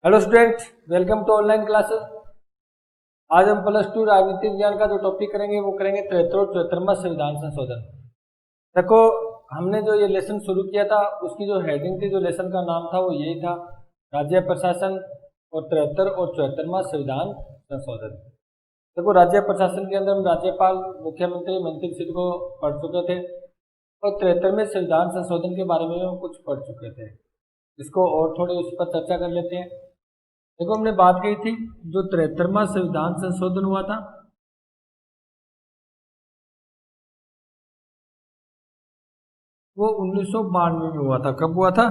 Hello student, welcome to online classes. आज हम plus two राजनीतिक विज्ञान का जो टॉपिक करेंगे वो करेंगे 73 और 74वां संविधान संशोधन। देखो, हमने जो ये लेसन शुरू किया था उसकी जो हेडिंग थी, जो लेसन का नाम था वो यही था, राज्य प्रशासन और 73 और 74वां संविधान संशोधन। देखो, राज्य प्रशासन के अंदर हम राज्यपाल, मुख्यमंत्री, मंत्रिपरिषद को पढ़ चुके थे और 73वें संविधान संशोधन के बारे में हम कुछ पढ़ चुके थे। इसको और थोड़ी उस पर चर्चा कर लेते हैं। देखो, हमने बात की थी जो 73वां संविधान संशोधन हुआ था वो 1992 में हुआ था। कब हुआ था?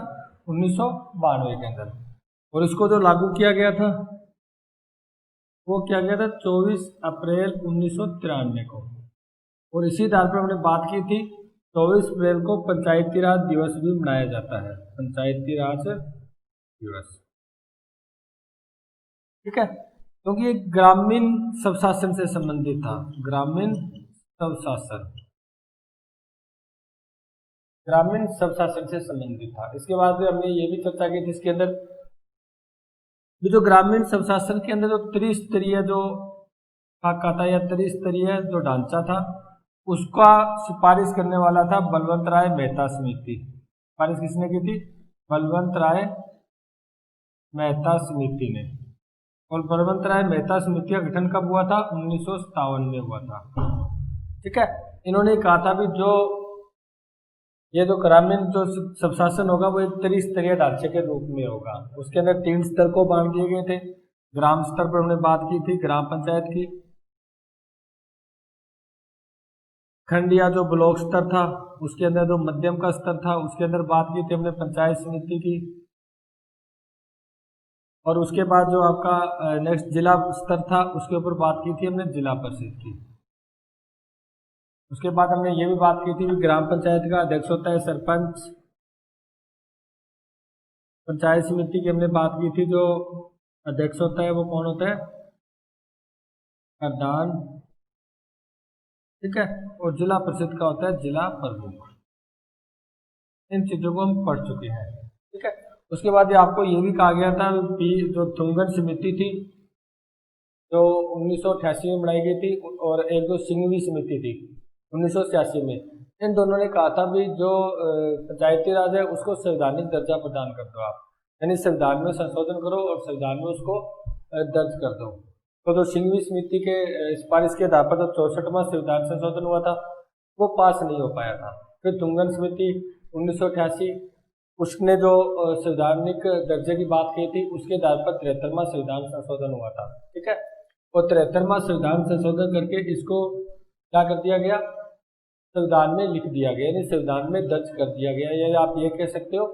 1992 के अंदर। और इसको जो लागू किया गया था वो किया गया था 24 अप्रैल 1993 को। और इसी आधार पर हमने बात की थी 24 अप्रैल को पंचायती राज दिवस भी मनाया जाता है, पंचायती राज दिवस। ठीक है, क्योंकि ये ग्रामीण स्वशासन से संबंधित था। ग्रामीण स्वशासन, ग्रामीण स्वशासन से संबंधित था। इसके बाद में हमने ये भी चर्चा की थी इसके अंदर जो ग्रामीण स्वशासन के अंदर जो त्रिस्तरीय जो खाका था या त्रिस्तरीय जो ढांचा था उसका सिफारिश करने वाला था बलवंत राय मेहता समिति। सिफारिश किसने की थी? बलवंत राय मेहता समिति ने। और बलवंत राय मेहता समिति का गठन कब हुआ था? 1957 में हुआ था। ठीक है, इन्होंने कहा था भी जो ये जो ग्रामीण जो स्वशासन होगा वो एक त्रिस्तरीय ढांचे के रूप में होगा। उसके अंदर 3 स्तर को बांट दिए गए थे। ग्राम स्तर पर हमने बात की थी ग्राम पंचायत की, खंड या जो ब्लॉक स्तर था उसके अंदर जो मध्यम का स्तर था उसके अंदर बात की थी हमने पंचायत समिति की, और उसके बाद जो आपका नेक्स्ट जिला स्तर था उसके ऊपर बात की थी हमने जिला परिषद की। उसके बाद हमने ये भी बात की थी कि ग्राम पंचायत का अध्यक्ष होता है सरपंच। पंचायत समिति की हमने बात की थी जो अध्यक्ष होता है वो कौन होता है? प्रधान। ठीक है, और जिला परिषद का होता है जिला प्रमुख। इन चीजों को हम पढ़ चुके हैं। ठीक है, उसके बाद ये आपको ये भी कहा गया था कि जो तुंगन समिति थी जो 1988 में बनाई गई थी, और एक जो सिंघवी समिति थी 1986 में, इन दोनों ने कहा था भी जो पंचायती राज है उसको संवैधानिक दर्जा प्रदान कर दो आप, यानी संविधान में संशोधन करो और संविधान में उसको दर्ज कर दो। तो जो सिंघवी समिति के सिफारिश के आधार पर जो 64वां संविधान संशोधन हुआ था वो पास नहीं हो पाया था। फिर तुंगन समिति 1988 उसने जो संवैधानिक दर्जे की बात की थी उसके आधार पर 73वां संविधान संशोधन हुआ था। ठीक है, और 73वां संविधान संशोधन करके इसको क्या कर दिया गया? संविधान में लिख दिया गया, यानी संविधान में दर्ज कर दिया गया। या आप ये कह सकते हो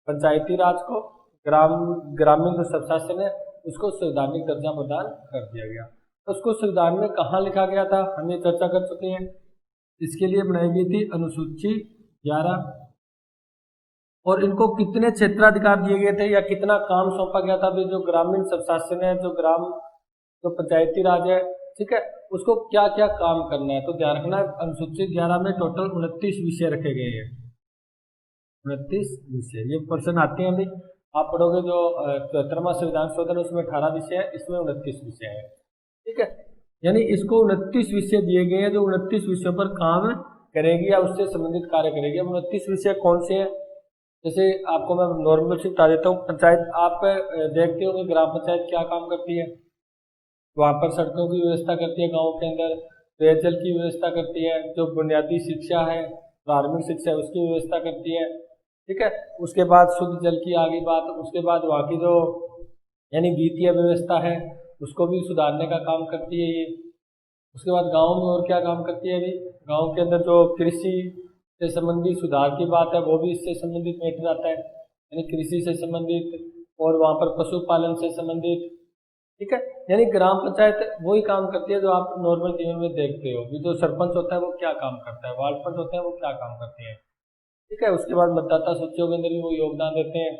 पंचायती राज को ग्रामीण जो स्वशासन है उसको संवैधानिक दर्जा प्रदान कर दिया गया। तो उसको संविधान में कहाँ लिखा गया था हम ये चर्चा कर चुके हैं। इसके लिए बनाई गई थी अनुसूची 11, और इनको कितने क्षेत्राधिकार दिए गए थे या कितना काम सौंपा गया था? जो ग्रामीण स्वशासन है, जो पंचायती राज है, ठीक है, उसको क्या क्या काम करना है। तो ध्यान रखना, अनुसूचित 11 में टोटल 29 विषय रखे गए हैं। 29 विषय, ये प्रश्न आते हैं अभी आप पढ़ोगे जो 73वां संविधान संशोधन उसमें 18 विषय है, इसमें 29 विषय है। ठीक है, यानी इसको 29 विषय दिए गए हैं जो 29 विषयों पर काम करेगी या उससे संबंधित कार्य करेगी। अब 29 विषय कौन से हैं? जैसे आपको मैं नॉर्मल से बता देता हूँ। पंचायत, आप देखते हो कि ग्राम पंचायत क्या काम करती है? वहाँ पर सड़कों की व्यवस्था करती है, गाँव के अंदर पेयजल की व्यवस्था करती है, जो बुनियादी शिक्षा है, प्रारंभिक शिक्षा है उसकी व्यवस्था करती है। ठीक है, उसके बाद शुद्ध जल की आगे बात, उसके बाद वहाँ की जो यानी वित्तीय व्यवस्था है उसको भी सुधारने का काम करती है ये। उसके बाद गाँव में और क्या काम करती है? अभी गाँव के अंदर जो कृषि से संबंधित सुधार की बात है वो भी इससे संबंधित मैटर आता है, यानी कृषि से संबंधित, और वहाँ पर पशुपालन से संबंधित। ठीक है, यानी ग्राम पंचायत वही काम करती है जो आप नॉर्मल जीवन में देखते हो। जो सरपंच होता है वो क्या काम करता है, वार्ड पंच होते हैं वो क्या काम करते हैं। ठीक है, उसके बाद मतदाता सूचियों के अंदर भी वो योगदान देते हैं।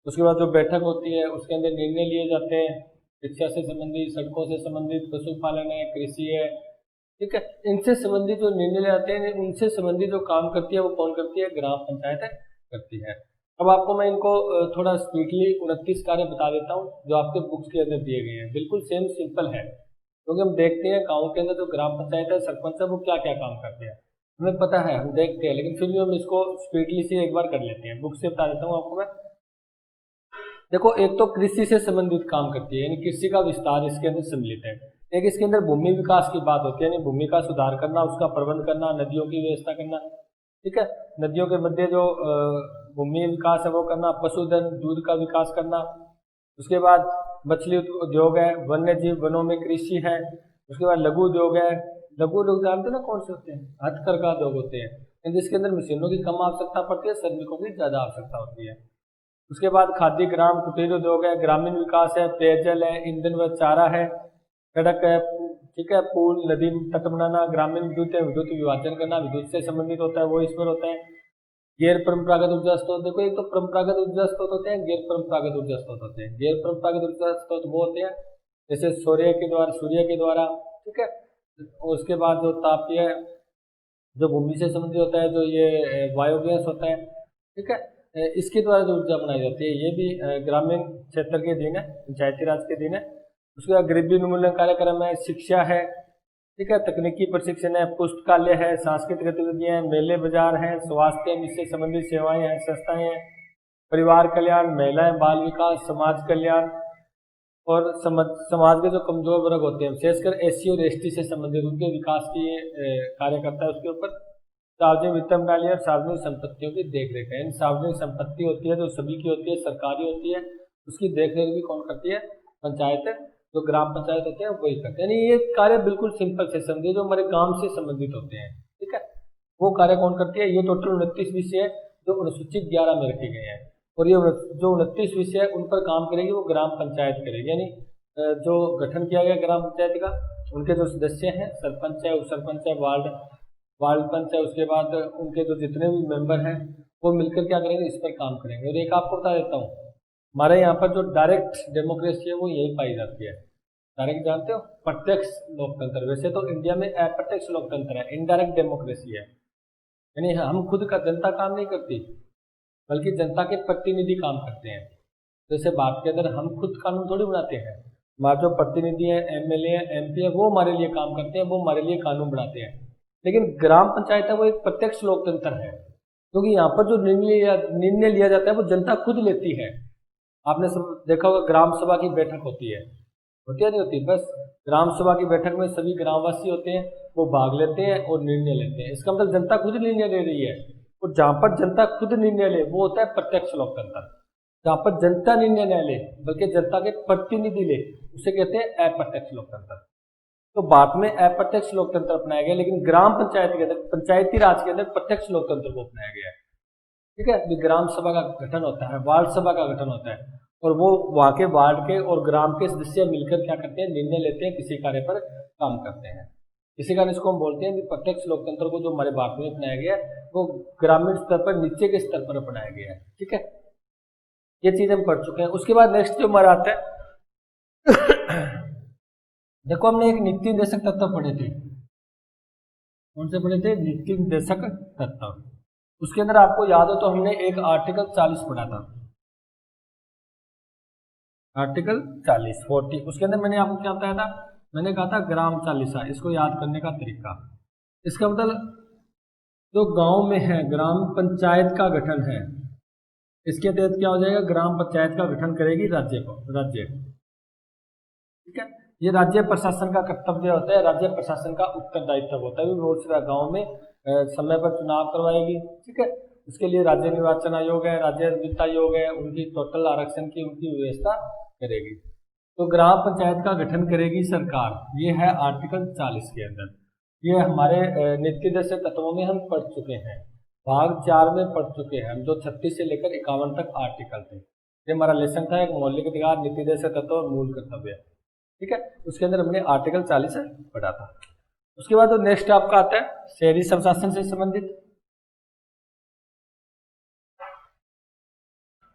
उसके बाद जो बैठक होती है उसके अंदर निर्णय लिए जाते हैं, शिक्षा से संबंधित, सड़कों से संबंधित, पशुपालन है, कृषि है। ठीक है, इनसे संबंधित जो निर्णय ले आते हैं, उनसे संबंधित जो काम करती है वो कौन करती है? ग्राम पंचायत करती है। अब आपको मैं इनको थोड़ा स्पीडली 29 कार्य बता देता हूँ जो आपके बुक्स के अंदर दिए गए हैं। बिल्कुल सेम सिंपल है, क्योंकि हम देखते हैं गाँव के अंदर जो ग्राम पंचायत है, सरपंच है, वो क्या क्या काम करते हैं हमें पता है, हम देखते हैं, लेकिन फिर भी हम इसको स्पीडली से एक बार कर लेते हैं। बुक से बता देता हूँ आपको मैं। देखो, एक तो कृषि से संबंधित काम करती है, यानी कृषि का विस्तार इसके अंदर सम्मिलित है। एक इसके अंदर भूमि विकास की बात होती है, यानी भूमि का सुधार करना, उसका प्रबंध करना, नदियों की व्यवस्था करना, ठीक है, नदियों के मध्य जो भूमि विकास है वो करना, पशुधन दूध का विकास करना, उसके बाद मछली उद्योग है, वन्य जीव वनों में कृषि है, उसके बाद लघु उद्योग है। लघु उद्योग जानते ना कौन से होते हैं? हथकरघा उद्योग होते हैं, जिसके अंदर मशीनों की कम आवश्यकता पड़ती है, श्रमिकों की ज्यादा आवश्यकता होती है। उसके बाद खाद्य ग्राम कुटीर उद्योग है, ग्रामीण विकास है, पेयजल है, ईंधन व चारा है, सड़क है, ठीक है, पुल नदी तट बनाना, ग्रामीण विद्युत है, विद्युत विभाजन करना, विद्युत से संबंधित होता है वो इसमें होता है। गैर परंपरागत ऊर्जा स्रोत, देखो एक तो परंपरागत ऊर्जा स्रोत होते हैं, गैर परंपरागत ऊर्जा स्रोत होते हैं। गैर परंपरागत ऊर्जा स्रोत वो होते हैं जैसे सूर्य के द्वारा, ठीक है। और उसके बाद जो तापीय जो भूमि से संबंधित होता है, जो ये बायोगैस होता है, ठीक है, इसके द्वारा जो ऊर्जा बनाई जाती है, ये भी ग्रामीण क्षेत्र के अधीन है, पंचायती राज के अधीन है। उसके बाद गरीबी उन्मूलन कार्यक्रम है, शिक्षा है, ठीक है, तकनीकी प्रशिक्षण है, पुस्तकालय है, सांस्कृतिक गतिविधियां हैं, मेले बाजार हैं, स्वास्थ्य इससे संबंधित सेवाएं हैं, संस्थाएं हैं, परिवार कल्याण, महिलाएं बाल विकास, समाज कल्याण, और समाज के जो कमजोर वर्ग होते हैं, विशेषकर एससी और एसटी से संबंधित उनके विकास की कार्य करता है। उसके ऊपर सार्वजनिक वित्त मंत्रालय और सार्वजनिक संपत्तियों की देखरेख है। सार्वजनिक संपत्ति होती है जो सभी की होती है, सरकारी होती है, उसकी देखरेख भी कौन करती है? पंचायत, जो ग्राम पंचायत होते हैं वही करते हैं। यानी ये कार्य बिल्कुल सिंपल से समझिए, जो हमारे गांव से संबंधित होते हैं, ठीक है, वो कार्य कौन करती है? ये टोटल 29 विषय है जो अनुसूचित 11 में रखे गए हैं, और ये जो 29 विषय है उन पर काम करेगी वो ग्राम पंचायत करेगी। यानी जो गठन किया गया ग्राम पंचायत का, उनके जो सदस्य हैं, सरपंच है, उप सरपंच है, वार्ड पंच है, उसके बाद उनके जो जितने भी मेंबर हैं वो मिलकर क्या करेंगे? इस पर काम करेंगे। और एक आपको बता देता हूँ, हमारे यहाँ पर जो डायरेक्ट डेमोक्रेसी है वो यही पाई जाती है। डायरेक्ट जानते हो? प्रत्यक्ष लोकतंत्र। वैसे तो इंडिया में अप्रत्यक्ष लोकतंत्र है, इनडायरेक्ट डेमोक्रेसी है, यानी हम खुद का जनता काम नहीं करती, बल्कि जनता के प्रतिनिधि काम करते हैं। जैसे भारत के अंदर हम खुद कानून थोड़ी बनाते हैं, हमारे जो प्रतिनिधि हैं, एमएलए हैं, एमपी है, वो हमारे लिए काम करते हैं, वो हमारे लिए कानून बनाते हैं। लेकिन ग्राम पंचायत है वो एक प्रत्यक्ष लोकतंत्र है, क्योंकि यहाँ पर जो निर्णय लिया जाता है वो जनता खुद लेती है। आपने सब देखा होगा, ग्राम सभा की बैठक होती है नहीं होती? बस ग्राम सभा की बैठक में सभी ग्रामवासी होते हैं, वो भाग लेते हैं और निर्णय लेते हैं। इसका मतलब जनता खुद निर्णय ले रही है। और जहां पर जनता खुद निर्णय ले वो होता है प्रत्यक्ष लोकतंत्र। जहां पर जनता निर्णय न ले बल्कि जनता के प्रतिनिधि ले, उसे कहते हैं अप्रत्यक्ष लोकतंत्र। तो भारत में अप्रत्यक्ष लोकतंत्र अपनाया गया, लेकिन ग्राम पंचायत के अंदर, पंचायती राज के अंदर प्रत्यक्ष लोकतंत्र को अपनाया गया है, ठीक है। ग्राम सभा का गठन होता है, वार्ड सभा का गठन होता है, और वो वहां के वार्ड के और ग्राम के सदस्य मिलकर क्या करते हैं? निर्णय लेते हैं, किसी कार्य पर काम करते हैं। इसी कारण इसको हम बोलते हैं कि प्रत्यक्ष लोकतंत्र को जो हमारे भारत में अपनाया गया है वो ग्रामीण स्तर पर, नीचे के स्तर पर अपनाया गया है, ठीक है। ये चीज हम पढ़ चुके हैं। उसके बाद नेक्स्ट जो हमारा आता है देखो, हमने एक नीति निर्देशक तत्व पढ़े थे। कौन से पढ़े थे? नीति निर्देशक तत्व। उसके अंदर आपको याद हो तो हमने एक आर्टिकल 40 पढ़ा था, आर्टिकल 40। उसके अंदर मैंने आपको क्या बताया था? मैंने कहा था ग्राम चालीसा, इसको याद करने का तरीका। इसका मतलब जो गांव में है ग्राम पंचायत का गठन है, इसके तहत क्या हो जाएगा? ग्राम पंचायत का गठन करेगी राज्य, ठीक है। ये राज्य प्रशासन का कर्तव्य होता है, राज्य प्रशासन का उत्तरदायित्व होता है। बहुत सारा गाँव में समय पर चुनाव करवाएगी, ठीक है। उसके लिए राज्य निर्वाचन आयोग है, राज्य वित्त आयोग है, उनकी टोटल आरक्षण की उनकी व्यवस्था करेगी। तो ग्राम पंचायत का गठन करेगी सरकार, ये है आर्टिकल 40 के अंदर। ये हमारे नीति निर्देशक तत्वों में हम पढ़ चुके हैं, भाग 4 में पढ़ चुके हैं हम, जो 36 से लेकर 51 तक आर्टिकल थे। ये हमारा लेसन था, एक मौलिक अधिकार, नीति निर्देशक तत्व और मूल कर्तव्य, ठीक है। उसके अंदर हमने आर्टिकल 40 पढ़ा था। उसके बाद तो नेक्स्ट आपका आता है शहरी स्वशासन से संबंधित,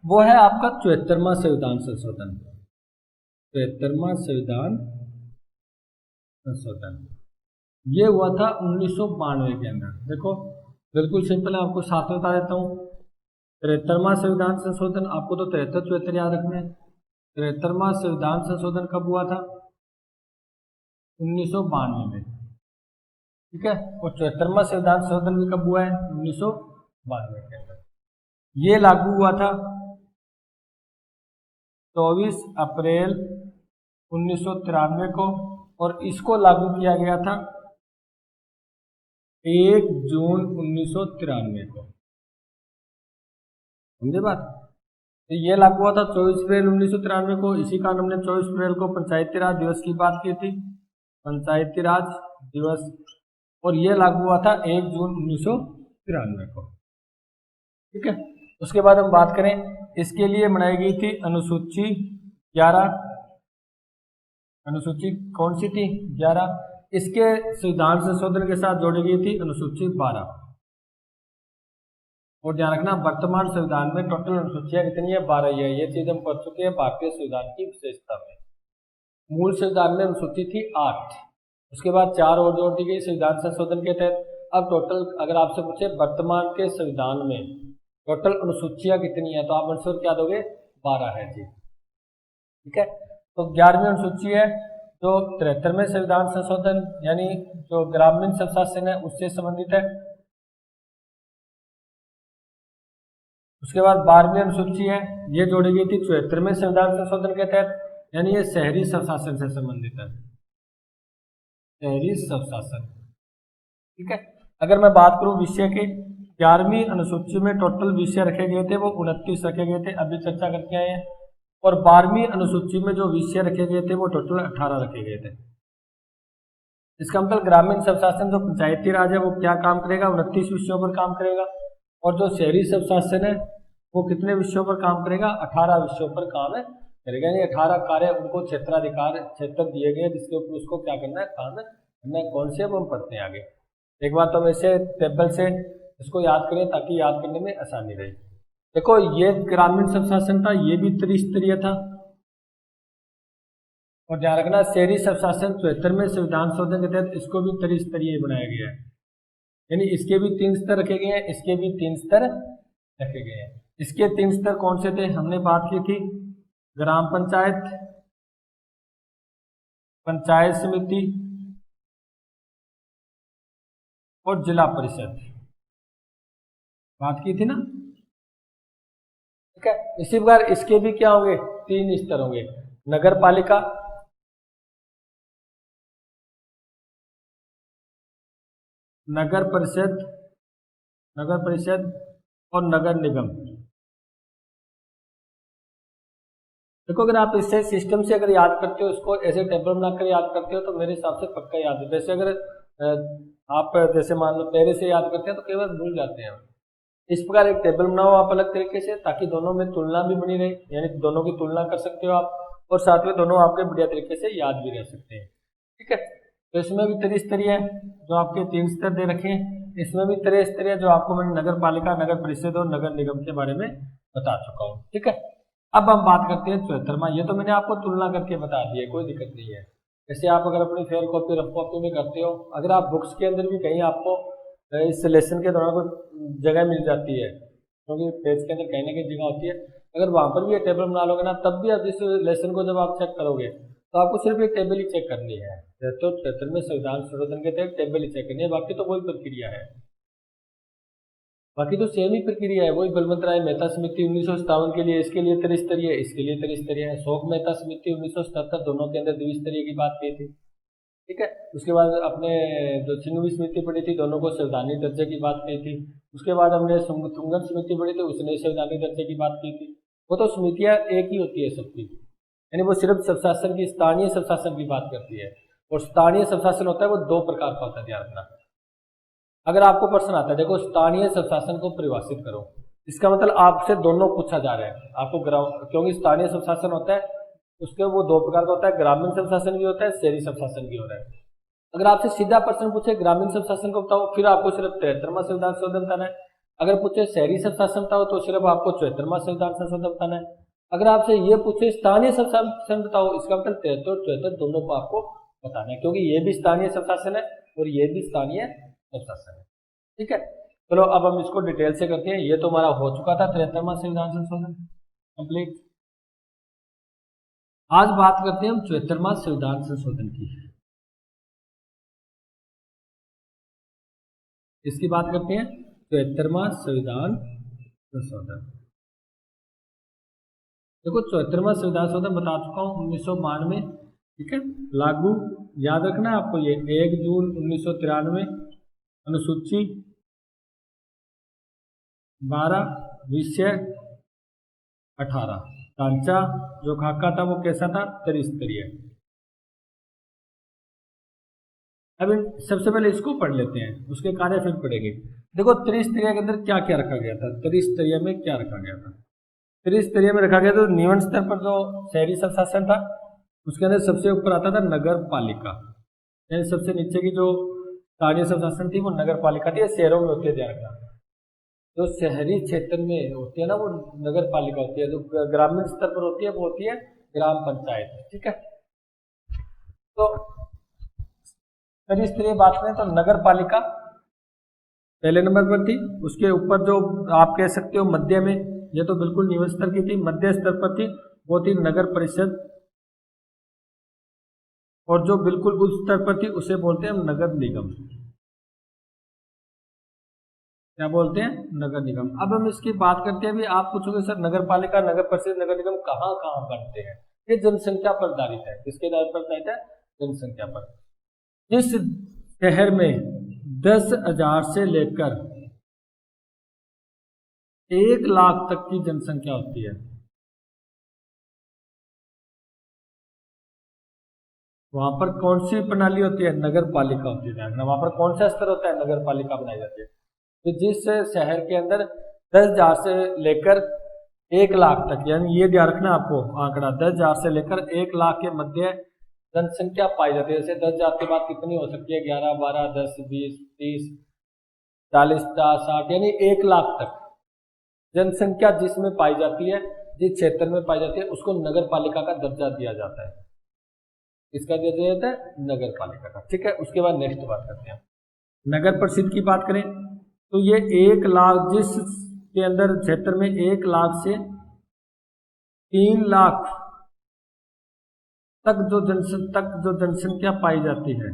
वो है आपका 74वां संविधान संशोधन। 73वां संविधान संशोधन ये हुआ था 1992 के अंदर। देखो बिल्कुल सिंपल है, आपको साथ में बता देता हूँ। 73वां संविधान संशोधन, आपको तो 73-74 याद रखना है। 73वां संविधान संशोधन कब हुआ था? 1992 में, ठीक है। और 74वां संविधान संशोधन भी कब हुआ है? 1992 के अंदर। ये लागू हुआ था 24 अप्रैल 1993 को, और इसको लागू किया गया था 1 जून 1993 को। समझे बात? तो ये लागू हुआ था 24 अप्रैल 1993 को। इसी कारण हमने 24 अप्रैल को पंचायती राज दिवस की बात की थी, पंचायती राज दिवस। और ये लागू हुआ था 1 जून 1993 को, ठीक है। उसके बाद हम बात करें, इसके लिए बनाई गई थी अनुसूची 11। अनुसूची कौन सी थी? 11। इसके संविधान संशोधन के साथ जोड़ी गई थी अनुसूची 12। और ध्यान रखना, वर्तमान संविधान में टोटल अनुसूचियां कितनी है? 12 ही है। ये चीज हम पढ़ चुके हैं भारतीय संविधान की विशेषता में। मूल संविधान में अनुसूची थी 8, उसके बाद 4 और जोड़ दी गई संविधान संशोधन के तहत। अब टोटल अगर आपसे पूछे वर्तमान के संविधान में टोटल अनुसूचियां कितनी है, तो आप आंसर क्या दोगे? 12 है जी, ठीक है। तो 11वीं अनुसूची है जो 73वें संविधान संशोधन यानी जो ग्रामीण स्वशासन है उससे संबंधित है। उसके बाद 12वीं अनुसूची है, ये जोड़ी गई थी 74वें संविधान संशोधन के तहत, यानी ये शहरी स्वशासन से संबंधित है, शहरी स्वशासन, ठीक है। अगर मैं बात करूं विषय की, 11वीं अनुसूची में टोटल विषय रखे गए थे वो 29 रखे गए थे, अभी चर्चा करके आए हैं। और 12वीं अनुसूची में जो विषय रखे गए थे वो टोटल 18 रखे गए थे। इसका मतलब ग्रामीण स्वशासन जो पंचायती राज है वो क्या काम करेगा? 29 विषयों पर काम करेगा। और जो शहरी स्वशासन है वो कितने विषयों पर काम करेगा? 18 विषयों पर काम करेगा। यानी 18 कार्य उनको क्षेत्राधिकार क्षेत्र दिए गए जिसके ऊपर उसको क्या करना है? काम करना है। कौन से? वो हम पढ़ते हैं आगे। एक बार तो वैसे टेबल से इसको याद करें ताकि याद करने में आसानी रहे। देखो ये ग्रामीण स्वशासन था, ये भी त्रिस्तरीय था। और ध्यान रखना शहरी स्वशासन 74वें संविधान संशोधन के तहत इसको भी त्रिस्तरीय बनाया गया है, यानी इसके भी 3 स्तर रखे गए हैं, इसके भी 3 स्तर रखे गए हैं। इसके 3 स्तर कौन से थे? हमने बात की थी ग्राम पंचायत, पंचायत समिति और जिला परिषद, बात की थी ना, ठीक है। इसी प्रकार इसके भी क्या होंगे? 3 स्तर होंगे, नगर पालिका, नगर परिषद और नगर निगम। देखो अगर आप इससे सिस्टम से अगर याद करते हो, इसको ऐसे टेबल बनाकर याद करते हो तो मेरे हिसाब से पक्का याद है। वैसे अगर आप जैसे मान लो पहले से याद करते हैं तो कई बार भूल जाते हैं। इस प्रकार एक टेबल बनाओ आप अलग तरीके से, ताकि दोनों में तुलना भी बनी रहे, यानी दोनों की तुलना कर सकते हो आप, और साथ में दोनों आपके बढ़िया तरीके से याद भी रह सकते हैं, ठीक है। तो इसमें भी त्रिस्तरीय है जो आपके 3 स्तर दे रखे हैं, इसमें भी त्रिस्तरीय जो आपको मैंने नगर पालिका, नगर परिषद और नगर निगम के बारे में बता चुका हूँ, ठीक है। अब हम बात करते हैं 74वां। ये तो मैंने आपको तुलना करके बता दिया है, कोई दिक्कत नहीं है। जैसे आप अगर अपनी फेयर कॉपी रफ कॉपी में करते हो, अगर आप बुक्स के अंदर भी कहीं आपको इस लेसन के दौरान कोई जगह मिल जाती है, क्योंकि पेज के अंदर कहीं ना कहीं जगह होती है, अगर वहां पर भी ये टेबल बना लोगे ना, तब भी आप इस लेसन को जब आप चेक करोगे तो आपको सिर्फ एक टेबल ही चेक करनी है। तो 73वें संविधान संशोधन के तहत टेबल ही चेक करनी है, बाकी तो वही प्रक्रिया है, बाकी तो सेम ही प्रक्रिया है। वही बलवंत राय मेहता समिति 1957 के लिए, इसके लिए त्रिस्तरीय, इसके लिए त्रिस्तरीय है। शोक मेहता समिति 1977 दोनों के अंदर द्विस्तरीय की बात की थी, ठीक है। उसके बाद अपने जो सिन्नवी समिति पढ़ी थी, दोनों को संवैधानिक दर्जे की बात की थी। उसके बाद हमने तुंगन समिति पढ़ी थी, उसने संवैधानिक दर्जे की बात की थी। वो तो समितियां एक ही होती है सबकी, यानी वो सिर्फ स्वशासन की, स्थानीय स्वशासन की बात करती है। और स्थानीय स्वशासन होता है वो 2 प्रकार का होता है, ध्यान रखना। अगर आपको प्रश्न आता है, देखो स्थानीय स्वशासन को परिभाषित करो, इसका मतलब आपसे दोनों पूछा जा रहा है आपको, क्योंकि स्थानीय स्वशासन होता है उसके वो 2 प्रकार का होता है, ग्रामीण स्वशासन भी होता है, शहरी स्वशासन भी होता है। अगर आपसे सीधा प्रश्न पूछे ग्रामीण स्वशासन को बताओ, फिर आपको सिर्फ 73वां संविधान संशोधन बताना है। अगर पूछे शहरी स्वशासन बताओ तो सिर्फ आपको 74वां संविधान संशोधन बताना है। अगर आपसे ये पूछे स्थानीय स्वशासन बताओ, इसका मतलब 73 और 74 दोनों को आपको बताना है, क्योंकि ये भी स्थानीय स्वशासन है और ये भी स्थानीय स्वशासन है, ठीक है। चलो अब हम इसको डिटेल से करते हैं। ये तो हमारा हो चुका था 73वां संविधान संशोधन कंप्लीट। आज बात करते हैं हम 74वां संविधान संशोधन की। इसकी बात करते हैं 74वां संविधान संशोधन। देखो 74वां संविधान संशोधन बता चुका हूँ 1992, ठीक है, लागू। याद रखना आपको ये 1 जून 1993, अनुसूची 12, विषय 18, ढांचा जो खाका था वो कैसा था, त्रिस्तरीय। अब सबसे पहले इसको पढ़ लेते हैं, उसके कार्य फिर पढ़ेंगे। देखो त्रिस्तरीय के अंदर क्या क्या रखा गया था, त्रिस्तरीय में क्या रखा गया था। त्रिस्तरीय में रखा गया तो निम्न स्तर पर जो शहरी स्वशासन था उसके अंदर सबसे ऊपर आता था नगर पालिका, यानी सबसे नीचे की जो स्थानीय स्वशासन थी वो नगर पालिका थी। शहरों में होती है, ध्यान रखना, जो शहरी क्षेत्र में होती है ना वो नगर पालिका होती है, जो ग्रामीण स्तर पर होती है वो होती है ग्राम पंचायत, ठीक है। तो त्रिस्तरीय बात करें तो नगर पालिका पहले नंबर पर थी। उसके ऊपर जो आप कह सकते हो मध्य में, ये तो बिल्कुल निम्न स्तर की थी, मध्य स्तर पर थी वो थी नगर परिषद, और जो बिल्कुल उच्च स्तर पर थी उसे बोलते हैं नगर निगम। क्या बोलते हैं, नगर निगम। अब हम इसकी बात करते हैं। अभी आप पूछोगे सर नगर पालिका, नगर परिषद, नगर निगम कहाँ कहाँ बनते हैं। ये जनसंख्या पर आधारित है। किसके आधार पर आधारित है, जनसंख्या पर। जिस शहर में 10,000 से लेकर 1 लाख तक की जनसंख्या होती है वहां पर कौन सी प्रणाली होती है, नगर पालिका होती है। वहां पर कौन सा स्तर होता है, नगर पालिका बनाई जाती है। तो जिस शहर के अंदर 10,000 से लेकर 1 लाख तक, यानी ये ध्यान रखना आपको आंकड़ा, 10,000 से लेकर 1 लाख के मध्य जनसंख्या पाई जाती है। जैसे 10,000 के बाद कितनी हो सकती है, 11, 12, 10, 20, 30, 40, 50, 60, यानी 1 लाख तक जनसंख्या जिसमें पाई जाती है, जिस क्षेत्र में पाई जाती है, उसको नगर पालिका का दर्जा दिया जाता है। इसका दिया जाता है नगर पालिका का, ठीक है। उसके बाद नेक्स्ट बात करते हैं, नगर परिषद की बात करें तो ये 1 लाख, जिस के अंदर क्षेत्र में 1 लाख से 3 लाख तक जो जनसंख्या पाई जाती है,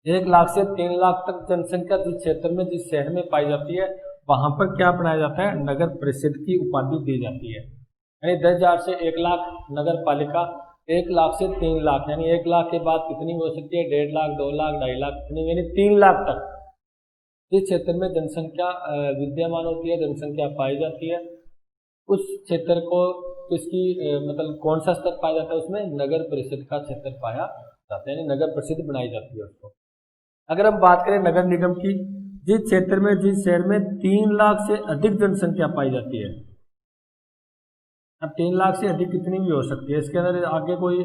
1 लाख से 3 लाख तक जनसंख्या जिस क्षेत्र में, जिस शहर में पाई जाती है, वहां पर क्या बनाया जाता है, नगर परिषद की उपाधि दी जाती है। यानी 10,000 से 1 लाख नगर पालिका, 1 लाख से 3 लाख, यानी 1 लाख के बाद कितनी हो सकती है, 1.5 लाख, 2 लाख, 2.5 लाख, कितनी, यानी 3 लाख तक जिस क्षेत्र में जनसंख्या विद्यमान होती है, जनसंख्या पाई जाती है, उस क्षेत्र को किसकी मतलब कौन सा स्तर पाया जाता है, उसमें नगर परिषद का क्षेत्र पाया जाता है, यानी नगर परिषद बनाई जाती है उसको। अगर हम बात करें नगर निगम की, जिस क्षेत्र में, जिस शहर में 3 लाख से अधिक जनसंख्या पाई जाती है, अब 3 लाख से अधिक कितनी भी हो सकती है, इसके अंदर आगे कोई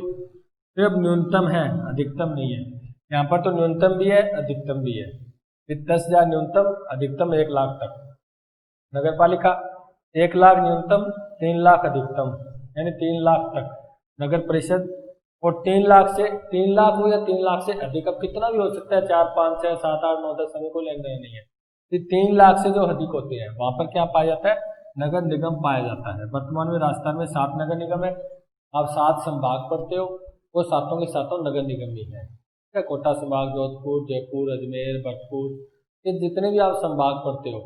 सिर्फ न्यूनतम है, अधिकतम नहीं है। यहाँ पर तो न्यूनतम भी है, अधिकतम भी है। 10,000 न्यूनतम, अधिकतम 1 लाख तक। नगर पालिका 1 लाख न्यूनतम, 3 लाख अधिकतम, यानी 3 लाख तक नगर परिषद। और 3 लाख से 3 लाख हो या 3 लाख से अधिक, अब कितना भी हो सकता है, 4, 5, 6, 7, 8, 9, 10, समय को लेना नहीं है। तो 3 लाख से जो अधिक होते हैं वहां पर क्या पाया जाता है, नगर निगम पाया जाता है। वर्तमान में राजस्थान में 7 नगर निगम है। आप 7 संभाग पढ़ते हो, वो सातों के सातों नगर निगम ही है, ठीक है। कोटा संभाग, जोधपुर, जयपुर, अजमेर, भरतपुर, ये जितने भी आप संभाग पढ़ते हो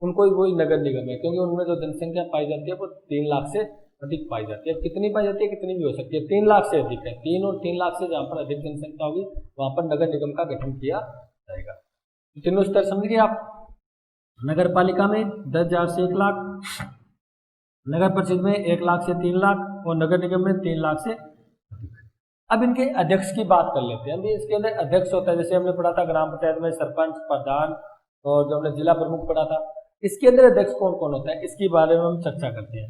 उनको वही नगर निगम है, क्योंकि उनमें जो जनसंख्या पाई जाती है वो 3 लाख से अधिक पाई जाती है। कितनी पाई जाती है, कितनी भी हो सकती है, 3 लाख से अधिक है। 3 और 3 लाख से जहाँ पर अधिक जनसंख्या होगी वहां पर नगर निगम का गठन किया जाएगा। तो तीनों स्तर समझ गए आप। नगर पालिका में 10,000 से 1 लाख, नगर परिषद में 1 लाख से 3 लाख, और नगर निगम में 3 लाख से अधिक। अब इनके अध्यक्ष की बात कर लेते हैं। अभी इसके अंदर अध्यक्ष होता है, जैसे हमने पढ़ा था ग्राम पंचायत में सरपंच, प्रधान, और जो हमने जिला प्रमुख पढ़ा था, इसके अंदर अध्यक्ष कौन कौन होता है, इसके बारे में हम चर्चा करते हैं।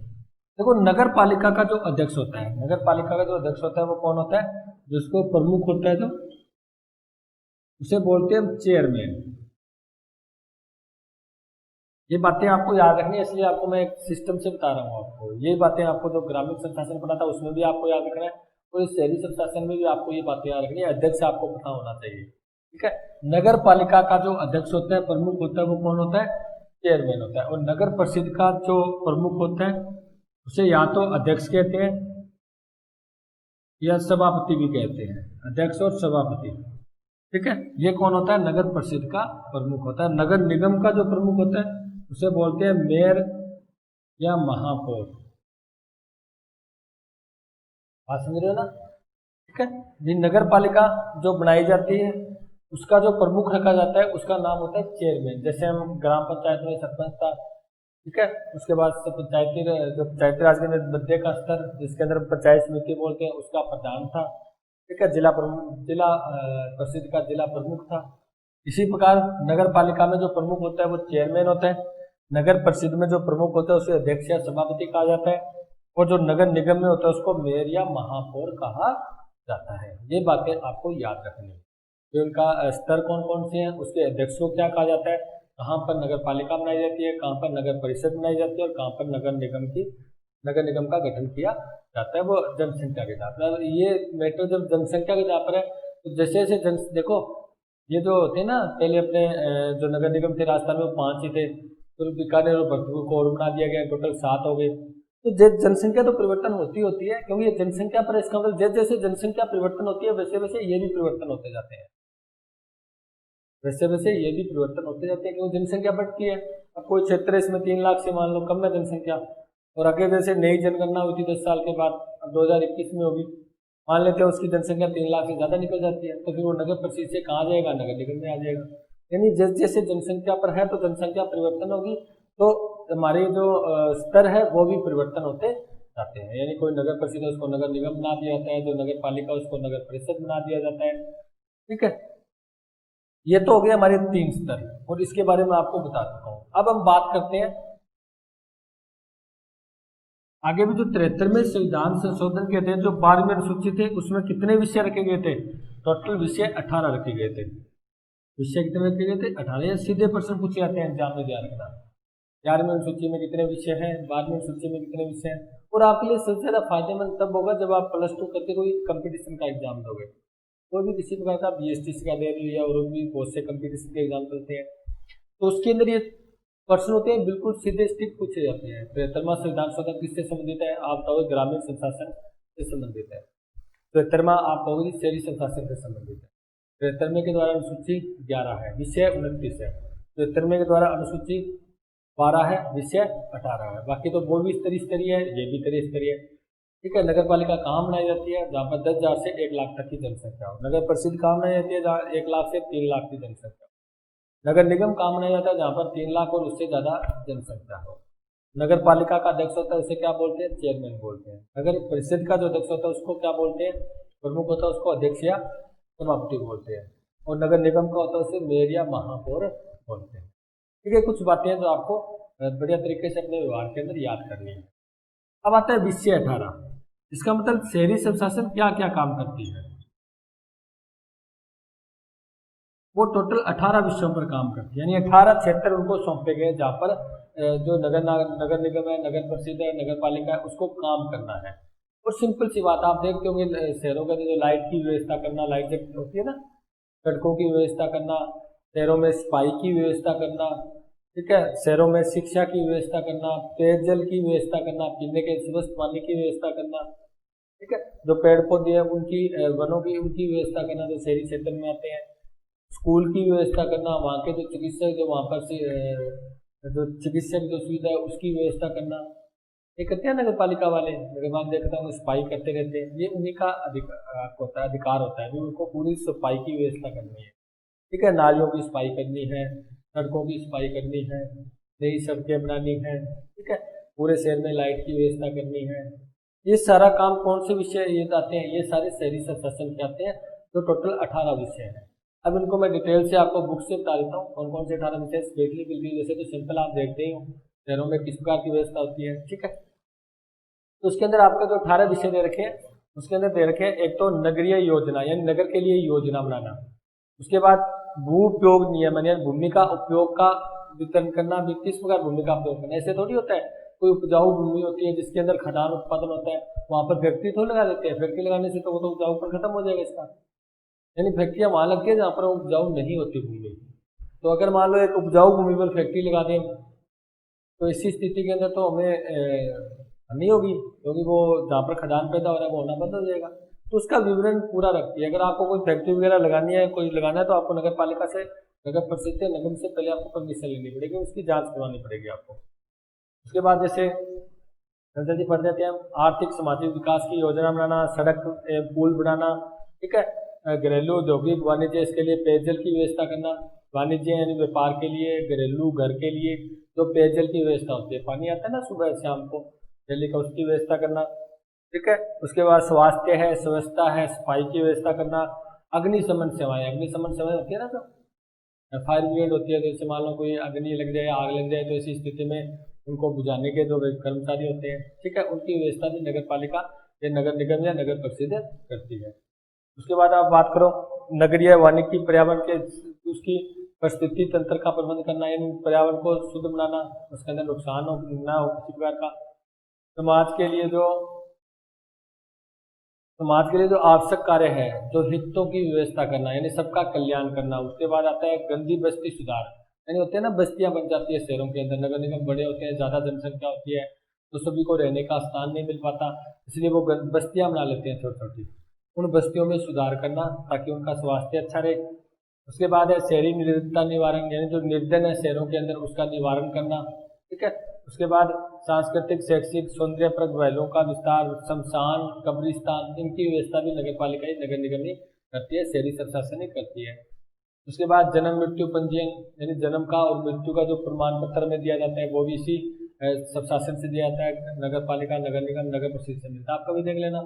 देखो नगर पालिका का जो अध्यक्ष होता है, नगर पालिका का जो अध्यक्ष होता है वो कौन होता है, जिसको प्रमुख होता है जो, उसे बोलते हैं चेयरमैन। ये बातें आपको याद रखनी है, इसलिए आपको मैं एक सिस्टम से बता रहा हूँ आपको। ये बातें आपको जो ग्रामीण स्वशासन पढ़ा था उसमें भी आपको याद रखना है, और शहरी स्वशासन में भी आपको ये बातें याद रखनी है। अध्यक्ष आपको पता होना चाहिए, ठीक है। नगर पालिका का जो अध्यक्ष होता है, प्रमुख होता है, वो कौन होता है? चेयरमैन होता है। और नगर परिषद का जो प्रमुख होता है उसे या तो अध्यक्ष कहते हैं या सभापति भी कहते हैं, अध्यक्ष और सभापति। ठीक है, ये कौन होता है? नगर परिषद का प्रमुख होता है। नगर निगम का जो प्रमुख होता है उसे बोलते हैं मेयर या महापौर। बात समझ रहे हो ना? ठीक है। ये नगर पालिका जो बनाई जाती है उसका जो प्रमुख रखा जाता है उसका नाम होता है चेयरमैन। जैसे हम ग्राम पंचायत में सरपंच था, ठीक है, उसके बाद से पंचायती राज के मध्य का स्तर जिसके अंदर पंचायत समिति बोलते हैं उसका प्रधान था। ठीक है, जिला परिषद का जिला प्रमुख था। इसी प्रकार नगर पालिका में जो प्रमुख होता है वो चेयरमैन होता है। नगर परिषद में जो प्रमुख होता है उसे अध्यक्ष या सभापति कहा जाता है। और जो नगर निगम में होता है उसको मेयर या महापौर कहा जाता है। ये बातें आपको याद रखनी है कि उनका स्तर कौन कौन से हैं, उसके अध्यक्ष को क्या कहा जाता है, कहाँ पर नगर पालिका बनाई जाती है, कहाँ पर नगर परिषद बनाई जाती है और कहाँ पर नगर निगम का गठन किया जाता है, वो जनसंख्या के आधार पर। ये मैटर जब जनसंख्या के आधार पर है तो जैसे जैसे देखो ये जो होते हैं ना, पहले अपने जो नगर निगम थे राजस्थान में वो 5 ही थे, फिर बीकानेर और भरतपुर को और बना दिया गया, टोटल 7 हो गए। तो जनसंख्या तो परिवर्तन होती है क्योंकि ये जनसंख्या पर इसका मतलब जैसे जैसे जनसंख्या परिवर्तन होती है वैसे वैसे ये भी परिवर्तन होते जाते हैं, वैसे वैसे ये भी परिवर्तन होते जाते हैं क्योंकि जनसंख्या बढ़ती है। अब कोई क्षेत्र है इसमें 3 लाख से मान लो कम है जनसंख्या, और आगे जैसे नई जनगणना हुई थी 10 साल के बाद, अब 2021 में होगी, मान लेते हैं उसकी जनसंख्या 3 लाख से ज़्यादा निकल जाती है, तो फिर वो नगर परिषद से कहाँ जाएगा? नगर निगम में आ जाएगा। यानी जैसे जैसे जनसंख्या पर है तो जनसंख्या परिवर्तन होगी तो हमारे जो स्तर है वो भी परिवर्तन होते जाते हैं। यानी कोई नगर परिषद है उसको नगर निगम बना दिया जाता है, जो नगर पालिका उसको नगर परिषद बना दिया जाता है। ठीक है, ये तो हो गए हमारे 3 स्तर और इसके बारे में आपको बता चुका हूँ। अब हम बात करते हैं आगे भी जो 73वें संविधान संशोधन के थे, जो 12वीं अनुसूची थे उसमें कितने विषय रखे गए थे? टोटल विषय 18 रखे गए थे। विषय कितने रखे गए थे? 18। सीधे प्रश्न पूछे जाते हैं एग्जाम में, ध्यान रखना। 11वीं अनुसूची में कितने विषय हैं, 12वीं अनुसूची में कितने विषय हैं। और आपके लिए सबसे ज्यादा फायदेमंद तब होगा जब आप +2 करके कोई कंपटीशन का एग्जाम दोगे, कोई भी किसी प्रकार का BSTC का दे लिया और भी बहुत से कंपटीशन के एग्जाम चलते हैं, तो उसके अंदर ये प्रश्न होते हैं बिल्कुल सीधे स्टिक पूछे जाते हैं। 73वां संविधान संशोधन किससे संबंधित है? आप कहोगे ग्रामीण संशासन से संबंधित है। 73वां आप कहोगे शहरी संशासन से संबंधित है। 73वें के द्वारा अनुसूची 11 है, विषय 29 है। 73वें के द्वारा अनुसूची 12 है, विषय 18 है। बाकी तो वो भी स्तरीय है, ये भी स्तरीय है। ठीक है, नगर पालिका कहाँ बनाई जाती है? जहाँ पर 10,000 से 1 लाख तक की जनसंख्या हो। नगर परिषद कहाँ बनाई जाती है? जहाँ 1 लाख से 3 लाख की जनसंख्या हो। नगर निगम कहाँ बनाया जाता है? जहाँ पर 3 लाख और उससे ज्यादा जनसंख्या हो। नगर पालिका का अध्यक्ष होता है उसे क्या बोलते हैं? चेयरमैन बोलते हैं। नगर परिषद का जो अध्यक्ष होता है उसको क्या बोलते हैं? प्रमुख होता है उसको अध्यक्ष या सभापति बोलते हैं। और नगर निगम का होता है उसे मेयर या महापौर बोलते हैं। ठीक है, कुछ बातें जो आपको बढ़िया तरीके से अपने व्यवहार के अंदर याद करनी है। अब आता है विषय 18। इसका मतलब शहरी संशासन क्या क्या काम करती है? वो टोटल 18 विषयों पर काम करती है, यानी 18 क्षेत्र उनको सौंपे गए जहाँ पर जो नगर निगम है, नगर परिषद है, नगर पालिका है, उसको काम करना है। और सिंपल सी बात, आप देखते होंगे शहरों के जो लाइट की व्यवस्था करना, लाइट जब होती है ना, सड़कों की व्यवस्था करना, शहरों में सफाई की व्यवस्था करना, ठीक है, शहरों में शिक्षा की व्यवस्था करना, पेयजल की व्यवस्था करना, पीने के स्वच्छ पानी की व्यवस्था करना, ठीक है, जो पेड़ पौधे हैं उनकी वनों की उनकी व्यवस्था करना जो शहरी क्षेत्र में आते हैं, स्कूल की व्यवस्था करना, वहाँ के जो चिकित्सक जो वहाँ पर से जो चिकित्सक जो सुविधा है उसकी व्यवस्था करना, ये करते हैं नगर पालिका वाले। मेरे बाद देखता हूँ सफाई करते रहते हैं, ये उन्हीं का अधिकार होता है, उनको पूरी सफाई की व्यवस्था करनी है। ठीक है, नालियों की सफाई करनी है, सड़कों की सफाई करनी है, नई सड़कें बनानी है, ठीक है, पूरे शहर में लाइट की व्यवस्था करनी है। ये सारा काम कौन से विषय ये आते हैं? ये सारे शहरी संशासन के आते हैं, जो टोटल 18 विषय हैं। अब इनको मैं डिटेल से आपको बुक से बता देता हूँ कौन कौन से 18 विषय स्पेशली बिल्कुल, जैसे तो सिंपल आप देखते ही हो शहरों में किस प्रकार की व्यवस्था होती है। ठीक है, तो उसके अंदर आपका जो 18 विषय दे रखे हैं उसके अंदर दे रखे हैं, एक तो नगरीय योजना यानी नगर के लिए योजना बनाना, उसके बाद भू उपयोग नियमन यानी भूमि का उपयोग का वितरण करना, भी किस प्रकार भूमि का उपयोग करना। ऐसे थोड़ी होता है, कोई उपजाऊ भूमि होती है जिसके अंदर खदान उत्पादन होता है, वहां पर फैक्ट्री थोड़ी लगा देते हैं, फैक्ट्री लगाने से तो वो तो उपजाऊपन खत्म हो जाएगा इसका। यानी फैक्ट्रियाँ वहाँ लगती है जहाँ पर उपजाऊ नहीं होती भूमि। तो अगर मान लो एक उपजाऊ भूमि पर फैक्ट्री लगा दें तो इसी स्थिति के अंदर तो हमें हानि होगी, क्योंकि वो जहाँ पर खदान पैदा हो रहा है वो होना बंद हो जाएगा। तो उसका विवरण पूरा रखती है। अगर आपको कोई फैक्ट्री वगैरह लगानी है, कोई लगाना है, तो आपको नगर पालिका से, नगर परिषद से, निगम से पहले आपको परमिशन लेनी पड़ेगी, उसकी जांच करवानी पड़ेगी आपको। उसके बाद जैसे जी पढ़ जाते हैं, आर्थिक सामाजिक विकास की योजना बनाना, सड़क पुल बनाना, ठीक है, घरेलू औद्योगिक वाणिज्य, इसके लिए पेयजल की व्यवस्था करना, वाणिज्य यानी व्यापार के लिए, घरेलू घर के लिए जो पेयजल की व्यवस्था होती है, पानी आता है ना सुबह शाम को डेली का, उसकी व्यवस्था करना, ठीक है। उसके बाद स्वास्थ्य है, स्वच्छता है, सफाई की व्यवस्था करना, अग्निशमन सेवाएं, अग्निशमन सेवाएं होती है ना, जो फायर ब्रिगेड होती है, जैसे मान लो कोई अग्नि लग जाए, आग लग जाए, तो इसी स्थिति में उनको बुझाने के जो कर्मचारी होते हैं, ठीक है, उनकी व्यवस्था भी नगर पालिका या नगर निगम या नगर परिषद करती है। उसके बाद आप बात करो नगरीय वानिकी पर्यावरण के, उसकी परिस्थिति तंत्र का प्रबंध करना, यानी पर्यावरण को शुद्ध बनाना, उसके अंदर नुकसान ना हो किसी प्रकार का। समाज के लिए जो आवश्यक कार्य है, जो हितों की व्यवस्था करना, यानी सबका कल्याण करना। उसके बाद आता है गंदी बस्ती सुधार, यानी होते हैं ना बस्तियां बन जाती है शहरों के अंदर, नगर निगम बड़े होते हैं, ज्यादा जनसंख्या होती है, तो सभी को रहने का स्थान नहीं मिल पाता, इसलिए वो बस्तियां बना लेते हैं छोटी छोटी। उन बस्तियों में सुधार करना ताकि उनका स्वास्थ्य अच्छा रहे। उसके बाद है शहरी निर्धनता निवारण, यानी जो निर्धन है शहरों के अंदर उसका निवारण करना, ठीक है। उसके बाद सांस्कृतिक शैक्षिक सौंदर्यप्रद वैलों का विस्तार, शमशान, कब्रिस्तान, इनकी व्यवस्था भी नगर पालिका ही, नगर निगम ही करती है, शहरी प्रशासन ही करती है। उसके बाद जन्म मृत्यु पंजीयन, यानी जन्म का और मृत्यु का जो प्रमाण पत्र में दिया जाता है वो भी इसी प्रशासन से दिया जाता है, नगर पालिका, नगर निगम, नगर परिषद से मिलता है। आपका भी देख लेना,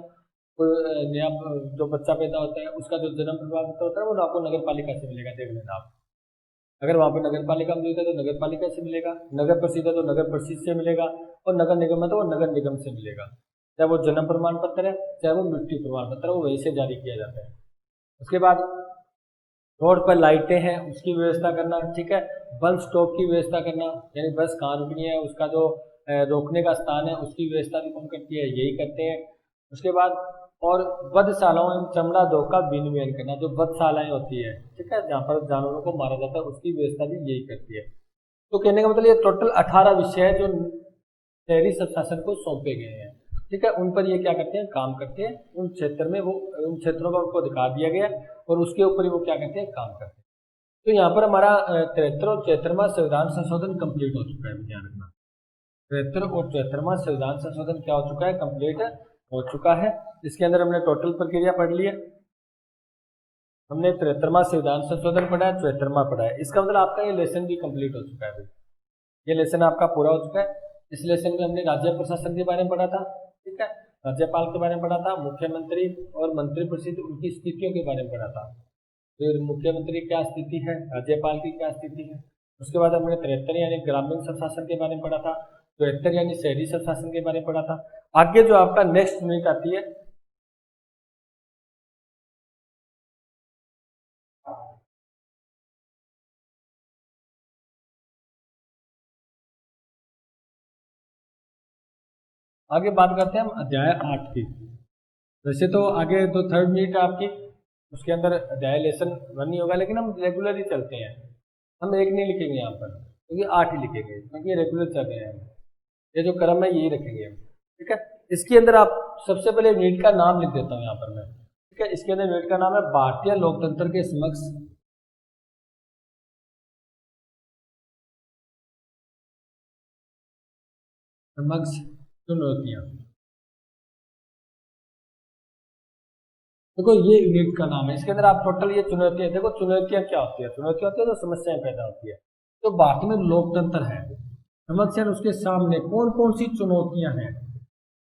कोई नया जो बच्चा पैदा होता है उसका जो जन्म प्रमाण पत्र होता है वो आपको नगर पालिका से मिलेगा, देख लेना आप। अगर वहाँ पर नगर पालिका मौजूद है तो नगर पालिका से मिलेगा, नगर परिषद है तो नगर परिषद से मिलेगा, और नगर निगम है तो वो नगर निगम से मिलेगा। चाहे वो जन्म प्रमाण पत्र है, चाहे वो मृत्यु प्रमाण पत्र है, वो वहीं से जारी किया जाता है। उसके बाद रोड पर लाइटें हैं उसकी व्यवस्था करना, ठीक है। बस स्टॉप की व्यवस्था करना, यानी बस कहाँ रुकनी है, उसका जो रोकने का स्थान है उसकी व्यवस्था भी कौन करती है, यही करते हैं। उसके बाद और वधशालाओं एवं चमड़ा दो का विनियमन करना, जो वधशालाएं होती है, ठीक है, जहाँ पर जानवरों को मारा जाता है, उसकी व्यवस्था भी यही करती है। तो कहने का मतलब ये टोटल 18 विषय है जो शहरी प्रशासन को सौंपे गए हैं, ठीक है। उन पर ये क्या करते हैं, काम करते हैं, उन क्षेत्र में वो, उन क्षेत्रों का उनको अधिकार दिया गया और उसके ऊपर ही वो क्या करते हैं, काम करते हैं। तो यहाँ पर हमारा 73 और 74वां संविधान संशोधन कंप्लीट हो चुका है, ध्यान रखना। 73 और 74वां संविधान संशोधन क्या हो चुका है, कंप्लीट हो चुका है। इसके अंदर हमने टोटल प्रक्रिया पढ़ ली है, हमने 73वां संविधान संशोधन पढ़ा है, 74वां पढ़ा है। इसका मतलब आपका ये लेसन भी कंप्लीट हो चुका है, ये लेसन आपका पूरा हो चुका है। इस लेसन में हमने राज्य प्रशासन के बारे में पढ़ा था, ठीक है, राज्यपाल के बारे में पढ़ा था, मुख्यमंत्री और मंत्रिपरिषद उनकी स्थितियों के बारे में पढ़ा था। फिर मुख्यमंत्री क्या स्थिति है, राज्यपाल की क्या स्थिति है। उसके बाद हमने 73 यानी ग्रामीण स्वशासन के बारे में पढ़ा था, 74 यानी शहरी स्वशासन के बारे में पढ़ा था। आगे जो आपका नेक्स्ट यूनिट आती है, आगे बात करते हैं हम अध्याय 8 की। वैसे तो आगे तो थर्ड यूनिट है आपकी, उसके अंदर अध्याय लेसन 1 नहीं होगा, लेकिन हम रेगुलर ही चलते हैं, हम एक नहीं लिखेंगे यहाँ पर, क्योंकि 8 ही लिखेंगे, क्योंकि रेगुलर चल रहे हैं हम, ये जो क्रम है यही रखेंगे हम, ठीक है। इसके अंदर आप सबसे पहले यूनिट का नाम लिख देता हूँ यहाँ पर मैं, ठीक है। इसके अंदर यूनिट का नाम है भारतीय लोकतंत्र के समक्ष चुनौतियां। देखो ये यूनिट का नाम है, इसके अंदर आप टोटल ये चुनौतियां देखो, चुनौतियां क्या होती है, चुनौतियां होती है तो समस्याएं पैदा होती है। तो भारत में लोकतंत्र है, समस्या उसके सामने कौन कौन सी चुनौतियां हैं,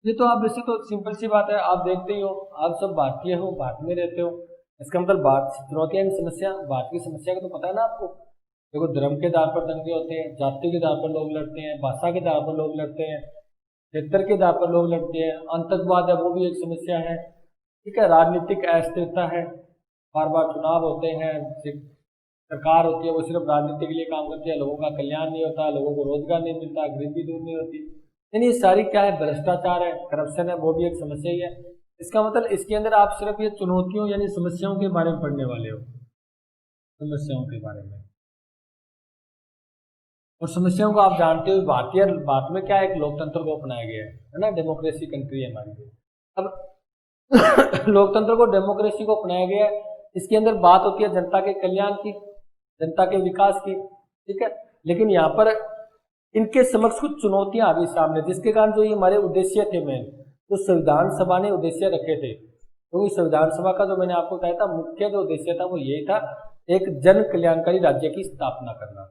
ये तो आप वैसे तो सिंपल सी बात है, आप देखते ही हो, आप सब भारतीय हो, भारत में रहते हो, इसका मतलब भारत चुनौतियां समस्या, भारत की समस्या का तो पता है ना आपको। देखो धर्म के आधार पर दंगे होते हैं, जाति के आधार पर लोग लड़ते हैं, भाषा के आधार पर लोग लड़ते हैं, क्षेत्र के आधार पर लोग लड़ते हैं, आतंकवाद है वो भी एक समस्या है, ठीक है। राजनीतिक अस्थिरता है, बार बार चुनाव होते हैं, सरकार होती है वो सिर्फ राजनीति के लिए काम करती है, लोगों का कल्याण नहीं होता, लोगों को रोजगार नहीं मिलता, गरीबी दूर नहीं होती, यानी ये सारी क्या है, भ्रष्टाचार है, करप्शन है, वो भी एक समस्या ही है। इसका मतलब इसके अंदर आप सिर्फ ये चुनौतियों यानी समस्याओं के बारे में पढ़ने वाले हो, समस्याओं के बारे में। और समस्याओं को आप जानते हो, भारतीय बात में क्या है, एक लोकतंत्र को अपनाया गया है ना, डेमोक्रेसी कंट्री है हमारी। अब लोकतंत्र को, डेमोक्रेसी को अपनाया गया है, इसके अंदर बात होती है जनता के कल्याण की, जनता के विकास की, ठीक है। लेकिन यहाँ पर इनके समक्ष कुछ चुनौतियां आ गई सामने, जिसके कारण जो ये हमारे उद्देश्य थे मेन, तो संविधान सभा ने उद्देश्य रखे थे, क्योंकि संविधान सभा का जो मैंने आपको बताया था मुख्य जो उद्देश्य था वो यही था, एक जन कल्याणकारी राज्य की स्थापना करना।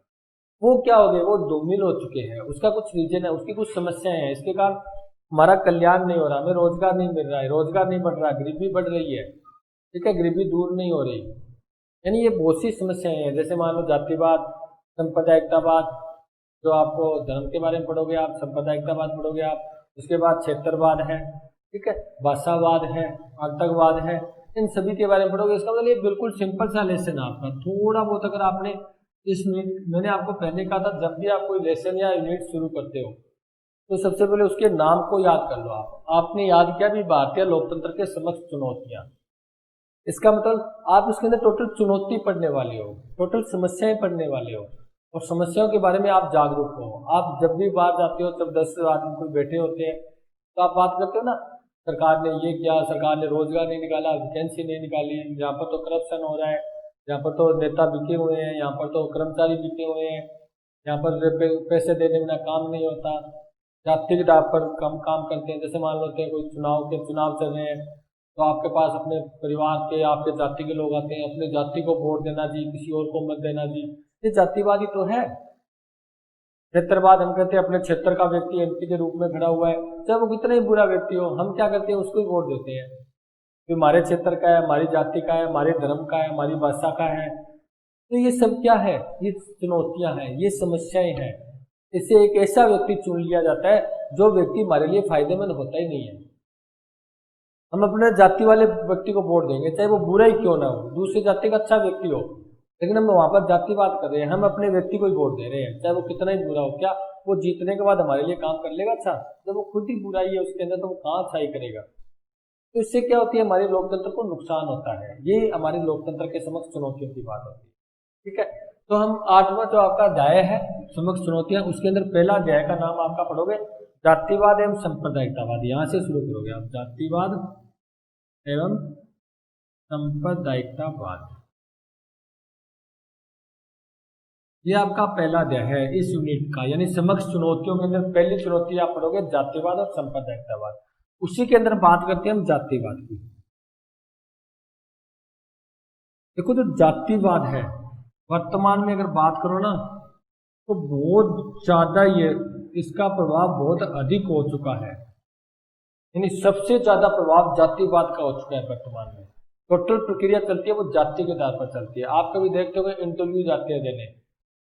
वो क्या हो गए, वो धूमिल हो चुके हैं, उसका कुछ रीजन है, उसकी कुछ समस्याएं हैं, इसके कारण हमारा कल्याण नहीं हो रहा, हमें रोजगार नहीं मिल रहा है, रोजगार नहीं बढ़ रहा, गरीबी बढ़ रही है, ठीक है, गरीबी दूर नहीं हो रही। यानी ये बहुत सी समस्याएं हैं, जैसे मान लो जातिवाद, सांप्रदायिकतावाद, जो आपको धर्म के बारे में पढ़ोगे आप, सांप्रदायिकतावाद पढ़ोगे आप, उसके बाद क्षेत्रवाद है, ठीक है, भाषावाद है, आतंकवाद है, इन सभी के बारे में पढ़ोगे। इसका मतलब ये बिल्कुल सिंपल सा लेसन है आपका, थोड़ा बहुत अगर आपने इस मैंने आपको पहले कहा था, जब भी आप कोई लेसन या यूनिट शुरू करते हो तो सबसे पहले उसके नाम को याद कर लो। आपने याद किया भी भारतीय लोकतंत्र के समक्ष चुनौतियां, इसका मतलब आप उसके अंदर टोटल चुनौती पढ़ने वाले हो, टोटल समस्याएं पढ़ने वाले हो, और समस्याओं के बारे में आप जागरूक हो। आप जब भी बाहर जाते हो, जब 10 आदमी कोई बैठे होते हैं तो आप बात करते हो ना, सरकार ने ये किया, सरकार ने रोजगार नहीं निकाला, वैकेंसी नहीं निकाली, यहाँ पर तो करप्शन हो रहा है, यहाँ पर तो नेता बिके हुए हैं, यहाँ पर तो कर्मचारी बिके हुए हैं, यहाँ पर पैसे देने बिना काम नहीं होता, जाति के आधार पर कम काम करते हैं। जैसे मान लेते हैं कोई चुनाव चल रहे हैं, तो आपके पास अपने परिवार के, आपके जाति के लोग आते हैं, अपने जाति को वोट देना जी, किसी और को मत देना जी, ये जातिवादी तो है। क्षेत्रवाद, हम कहते हैं अपने क्षेत्र का व्यक्ति एमपी के रूप में खड़ा हुआ है, चाहे वो कितना ही बुरा व्यक्ति हो, हम क्या करते हैं, उसको ही वोट देते हैं, कि हमारे क्षेत्र का है, हमारी जाति का है, हमारे धर्म का है, हमारी भाषा का है। तो ये सब क्या है, ये चुनौतियां हैं, ये समस्याएं हैं। इससे एक ऐसा व्यक्ति चुन लिया जाता है जो व्यक्ति हमारे लिए फायदेमंद होता ही नहीं है। हम अपने जाति वाले व्यक्ति को वोट देंगे, चाहे वो बुरा ही क्यों ना हो, दूसरी जाति का अच्छा व्यक्ति हो, लेकिन हम वहां पर जातिवाद कर रहे हैं, हम अपने व्यक्ति को ही वोट दे रहे हैं, चाहे वो कितना ही बुरा हो। क्या वो जीतने के बाद हमारे लिए काम कर लेगा अच्छा? जब वो खुद ही बुराई है उसके अंदर, तो वो कहाँ अच्छाई करेगा? तो इससे क्या होती है, हमारे लोकतंत्र को नुकसान होता है। ये हमारे लोकतंत्र के समक्ष चुनौतियों की बात होती है, ठीक है। तो हम 8वां जो आपका अध्याय है समक्ष चुनौतियां, उसके अंदर पहला अध्याय का नाम आपका पढ़ोगे जातिवाद एवं सांप्रदायिकतावाद। यहां से शुरू करोगे आप, जातिवाद एवं सांप्रदायिकतावाद, ये आपका पहला अध्याय है इस यूनिट का, यानी समक्ष चुनौतियों के अंदर पहली चुनौती आप पढ़ोगे जातिवाद और सांप्रदायिकतावाद। उसी के अंदर बात करते हैं हम जातिवाद की। देखो जो जातिवाद है, वर्तमान में अगर बात करो ना, तो बहुत ज्यादा ये इसका प्रभाव बहुत अधिक हो चुका है, यानी सबसे ज्यादा प्रभाव जातिवाद का हो चुका है वर्तमान में। टोटल प्रक्रिया चलती है वो जाति के आधार पर चलती है। आप कभी देखते हो इंटरव्यू जाते हैं देने,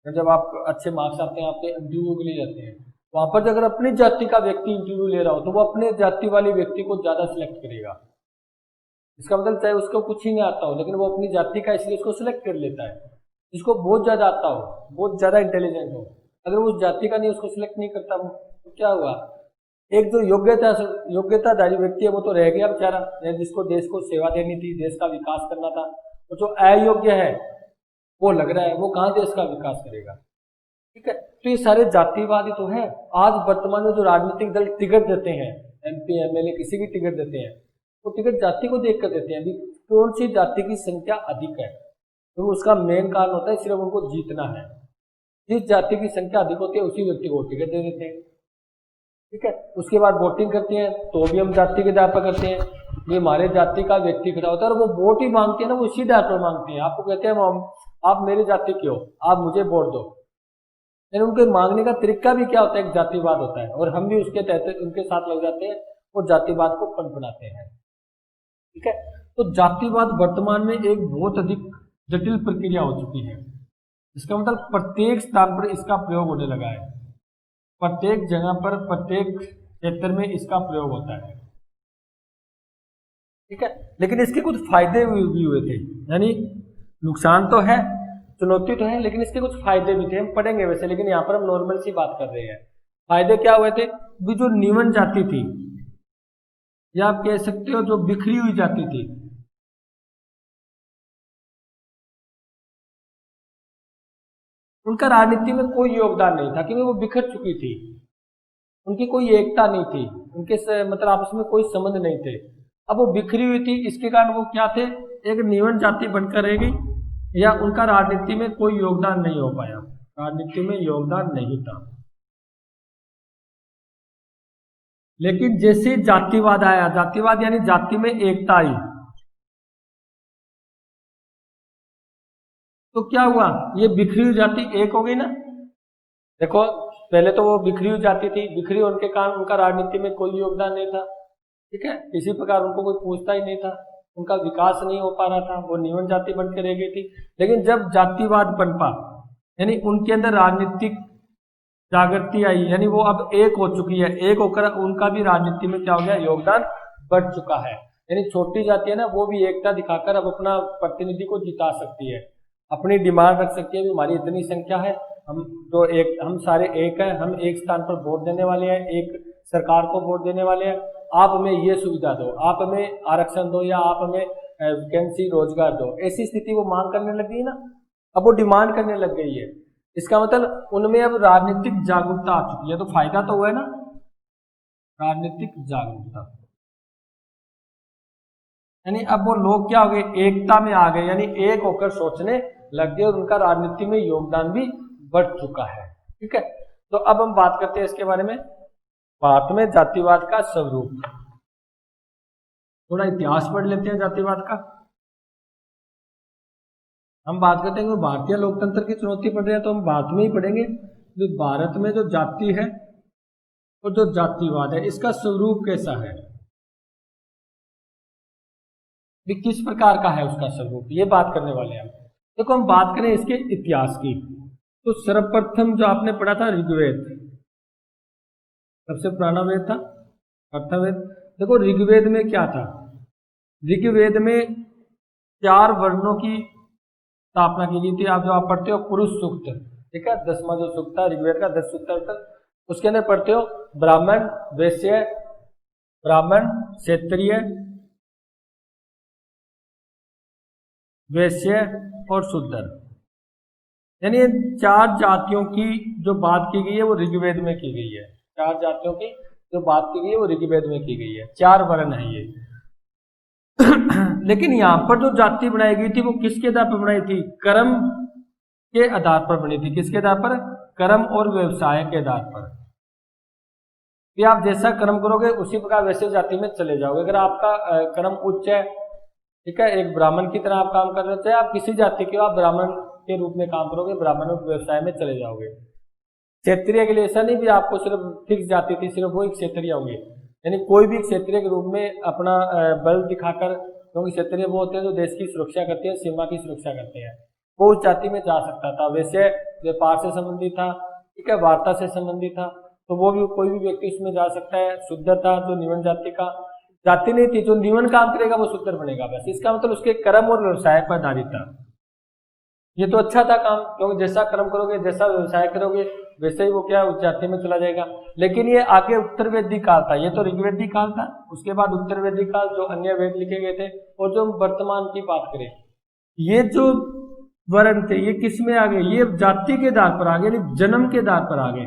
जब आप अच्छे मार्क्स आते हैं आपके इंटरव्यू के लिए जाते हैं, वहां पर अगर अपनी जाति का व्यक्ति इंटरव्यू ले रहा हो तो वो अपने जाति वाले व्यक्ति को ज्यादा सिलेक्ट करेगा। इसका मतलब चाहे उसको कुछ ही नहीं आता हो, लेकिन वो अपनी जाति का इसलिए उसको सिलेक्ट कर लेता है। जिसको बहुत ज्यादा आता हो, बहुत ज्यादा इंटेलिजेंट हो, अगर वो उस जाति का नहीं उसको सिलेक्ट नहीं करता तो क्या हुआ? एक जो योग्यताधारी व्यक्ति है वो तो रह गया बेचारा, जिसको देश को सेवा देनी थी, देश का विकास करना था। और जो अयोग्य है वो लग रहा है वो कहाँ देश का विकास करेगा, ठीक है। तो ये सारे जातिवादी तो है। आज वर्तमान में जो राजनीतिक दल टिकट देते हैं, MP MLA किसी भी टिकट देते हैं, वो टिकट जाति को देख कर देते हैं, कौन सी जाति की संख्या अधिक है, तो उसका मेन कारण होता है सिर्फ उनको जीतना है। जिस जाति की संख्या अधिक होती है उसी व्यक्ति को टिकट दे देते हैं, ठीक है। उसके बाद वोटिंग करते हैं तो भी हम जाति के आधार पर करते हैं, ये हमारे जाति का व्यक्ति खड़ा होता है और वो वोट ही मांगते हैं ना, वो इसी आधार पर मांगते हैं। आपको कहते हैं आप मेरी जाति के हो, आप मुझे वोट दो, लेकिन उनके मांगने का तरीका भी क्या होता है, एक जातिवाद होता है, और हम भी उसके तहत उनके साथ लग जाते हैं और जातिवाद को पनपनाते हैं, ठीक है। तो जातिवाद वर्तमान में एक बहुत अधिक जटिल प्रक्रिया हो चुकी है। इसका मतलब प्रत्येक स्थान पर इसका प्रयोग होने लगा है, प्रत्येक जगह पर, प्रत्येक क्षेत्र में इसका प्रयोग होता है, ठीक है। लेकिन इसके कुछ फायदे भी हुए थे, यानी नुकसान तो है, चुनौती तो है, लेकिन इसके कुछ फायदे भी थे, हम पढ़ेंगे वैसे, लेकिन यहाँ पर हम नॉर्मल सी बात कर रहे हैं। फायदे क्या हुए थे? भी जो निम्न जाति थी, या आप कह सकते हो जो बिखरी हुई जाति थी, उनका राजनीति में कोई योगदान नहीं था क्योंकि वो बिखर चुकी थी, उनकी कोई एकता नहीं थी, उनके मतलब आपस में कोई संबंध नहीं थे। अब वो बिखरी हुई थी, इसके कारण वो क्या थे, एक निवन जाति बनकर रह गई, या उनका राजनीति में कोई योगदान नहीं हो पाया, राजनीति में योगदान नहीं था। लेकिन जैसे जातिवाद आया, जातिवाद यानी जाति में एकता आई, तो क्या हुआ, ये बिखरी हुई जाति एक हो गई ना। देखो पहले तो वो बिखरी हुई जाति थी, बिखरी होने के कारण उनका राजनीति में कोई योगदान नहीं था, ठीक है, किसी प्रकार उनको कोई पूछता ही नहीं था, उनका विकास नहीं हो पा रहा था, वो निवन जाति बन के रह गई थी। लेकिन जब जातिवाद पनपा, यानी उनके अंदर राजनीतिक जागृति आई, यानी वो अब एक हो चुकी है, एक होकर उनका भी राजनीति में क्या हो गया, योगदान बढ़ चुका है। यानी छोटी जाति है ना, वो भी एकता दिखाकर अब अपना प्रतिनिधि को जिता सकती है, अपनी डिमांड रख सकती है कि हमारी इतनी संख्या है, हम सारे एक हैं, हम एक स्थान पर वोट देने वाले हैं, एक सरकार को वोट देने वाले हैं, आप हमें ये सुविधा दो, आप हमें आरक्षण दो, या आप हमें वैकेंसी रोजगार दो। ऐसी स्थिति वो मांग करने लग गई ना, अब वो डिमांड करने लग गई है। इसका मतलब उनमें अब राजनीतिक जागरूकता आ चुकी है, तो फायदा तो हुआ है ना, राजनीतिक जागरूकता। यानी अब वो लोग क्या हो गए, एकता में आ गए, यानी एक होकर सोचने लग गए, और उनका राजनीति में योगदान भी बढ़ चुका है। ठीक है, तो अब हम बात करते हैं इसके बारे में, भारत में जातिवाद का स्वरूप। थोड़ा इतिहास पढ़ लेते हैं जातिवाद का। हम बात करते हैं कि भारतीय लोकतंत्र की चुनौती पढ़ रहे हैं, तो हम भारत में ही पढ़ेंगे। जो भारत में जो जाति है और जो जातिवाद है, इसका स्वरूप कैसा है, किस प्रकार का है उसका स्वरूप, ये बात करने वाले हैं हम। देखो हम बात करें इसके इतिहास की, तो सर्वप्रथम जो आपने पढ़ा था ऋग्वेद, सबसे पुराना वेद था अर्थवेद। देखो ऋग्वेद में क्या था, ऋग्वेद में 4 वर्णों की स्थापना की गई थी। आप जो आप पढ़ते हो पुरुष सूक्त, ठीक है, 10वां जो सूक्त था ऋग्वेद का, 10 सूक्त, उसके अंदर पढ़ते हो ब्राह्मण, वैश्य, ब्राह्मण, क्षत्रिय, वैश्य और शूद्र, यानी 4 जातियों की जो बात की गई है वो ऋग्वेद में की गई है। 4 जातियों की जो बात की गई है वो ऋग्वेद में की गई है, 4 वर्ण है ये। लेकिन यहाँ पर जो जाति बनाई गई थी वो किसके आधार पर बनाई थी, कर्म के आधार पर बनी थी। किसके आधार पर, कर्म और व्यवसाय के आधार पर, कि आप जैसा कर्म करोगे उसी प्रकार वैसे जाति में चले जाओगे। अगर आपका कर्म उच्च है, ठीक है, एक ब्राह्मण की तरह आप काम कर रहे हो, चाहे आप किसी जाति के हो, आप ब्राह्मण के रूप में काम करोगे, ब्राह्मण व्यवसाय में चले जाओगे। क्षेत्रीय के लिए ऐसा नहीं भी आपको सिर्फ फिक्स जाति थी, सिर्फ वो एक क्षेत्रीय होंगे, यानी कोई भी क्षेत्रीय के रूप में अपना बल दिखाकर, क्योंकि क्षेत्रीय वो होते हैं जो देश की सुरक्षा करते हैं, सीमा की सुरक्षा करते हैं, वो उस जाति में जा सकता था। वैसे व्यापार से संबंधित था, ठीक है, वार्ता से संबंधित था, तो वो भी कोई भी व्यक्ति उसमें जा सकता है। शुद्ध था, जो निवन जाति का जाति नहीं थी, जो निवन काम करेगा वो शूद्र बनेगा बस। इसका मतलब उसके कर्म और व्यवसाय पर आधारित था। ये तो अच्छा था काम, क्योंकि जैसा कर्म करोगे, जैसा व्यवसाय करोगे, वैसे ही वो क्या उस जाति में चला जाएगा। लेकिन ये आगे उत्तर वैदिक काल था, ये तो ऋग्वैदिक काल था, उसके बाद उत्तर वैदिक काल जो अन्य वेद लिखे गए थे, और जो वर्तमान की बात करें, ये जो वर्ण थे ये किस में आ गए, ये जाति के आधार पर आ गए, जन्म के आधार पर आ गए।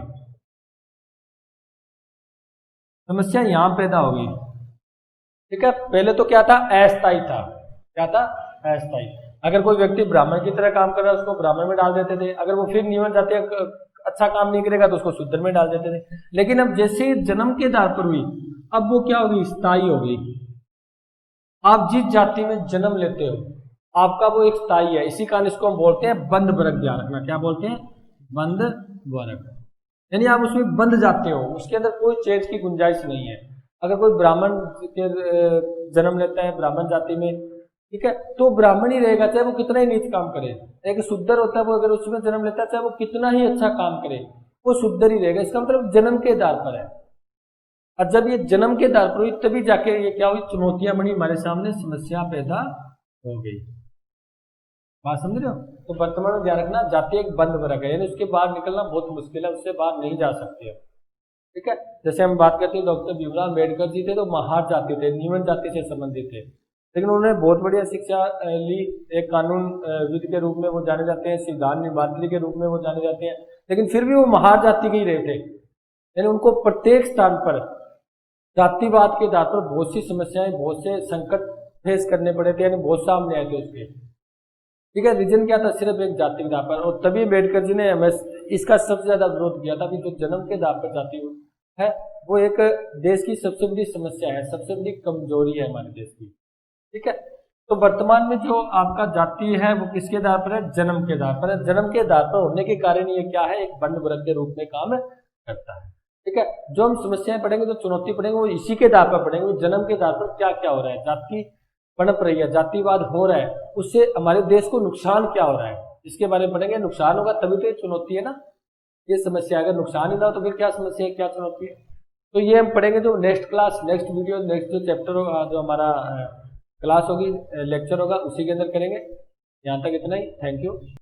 समस्या यहां पैदा हो गई, ठीक है। पहले तो क्या था, अस्थायी था, क्या था, अस्थायी। अगर कोई व्यक्ति ब्राह्मण की तरह काम कर रहा है उसको ब्राह्मण में डाल देते थे, अगर वो फिर निवन जाति अच्छा काम नहीं करेगा तो उसको शूद्र में डाल देते थे। लेकिन अब जैसे जन्म के आधार पर हुई, अब वो क्या होगी, स्थायी हो गई। आप जिस जाति में जन्म लेते हो आपका वो एक स्थायी है, इसी कारण इसको हम बोलते हैं बंध वर्ग। ध्यान रखना, क्या बोलते हैं, बंध वर्ग, यानी आप उसमें बंध जाते हो, उसके अंदर कोई चेंज की गुंजाइश नहीं है। अगर कोई ब्राह्मण के जन्म लेता है ब्राह्मण जाति में, ठीक है, तो ब्राह्मण ही रहेगा, चाहे वो कितना ही नीच काम करे। एक शूद्र होता है, वो अगर उसमें जन्म लेता है, चाहे वो कितना ही अच्छा काम करे, वो शूद्र ही रहेगा। इसका मतलब जन्म के आधार पर है। और जब ये जन्म के आधार पर हुई तभी जाके ये क्या हुई, चुनौतियां बनी हमारे सामने, समस्या पैदा हो गई। बात समझ रहे हो। तो वर्तमान में ध्यान रखना, जाति एक बंद वर्ग है, यानी उसके बाहर निकलना बहुत मुश्किल है, उससे बाहर नहीं जा सकते। ठीक है। जैसे हम बात करते हैं डॉक्टर भीमराव अम्बेडकर जी थे, तो महार जाति थे, निम्न जाति से संबंधित थे, लेकिन उन्होंने बहुत बढ़िया शिक्षा ली। एक कानून विद के रूप में वो जाने जाते हैं, संविधान निर्मात्री के रूप में वो जाने जाते हैं, लेकिन फिर भी वो महार जाति के ही रहे थे। यानी उनको प्रत्येक स्थान पर जातिवाद के आधार पर बहुत सी समस्याएं, बहुत से संकट फेस करने पड़े थे, यानी बहुत सामने आए थे उसके। ठीक है, रीजन क्या था? सिर्फ एक जाति के आधार पर। और तभी अम्बेडकर जी ने इसका सबसे ज्यादा विरोध किया था कि जो जन्म के आधार पर जाति है वो एक देश की सबसे बड़ी समस्या है, सबसे बड़ी कमजोरी है हमारे देश की। ठीक है, तो वर्तमान में जो आपका जाति है वो किसके आधार पर है? जन्म के आधार पर है। जन्म के आधार पर होने के कारण ये क्या है? एक वर्ण वर्ग के रूप में काम करता है। ठीक है, जो हम समस्याएं पढ़ेंगे, जो चुनौती पढ़ेंगे, वो इसी के आधार पर पढ़ेंगे, जन्म के आधार पर क्या क्या हो रहा है, जाति पनप रही है, जातिवाद हो रहा है, उससे हमारे देश को नुकसान क्या हो रहा है, इसके बारे में पढ़ेंगे। नुकसान होगा तभी तो ये चुनौती है ना, ये समस्या। अगर नुकसान ही ना हो तो फिर क्या समस्या है, क्या चुनौती है? तो ये हम पढ़ेंगे जो next class, next video, next जो चैप्टर होगा, जो हमारा क्लास होगी, लेक्चर होगा, उसी के अंदर करेंगे। यहाँ तक इतना ही। Thank you.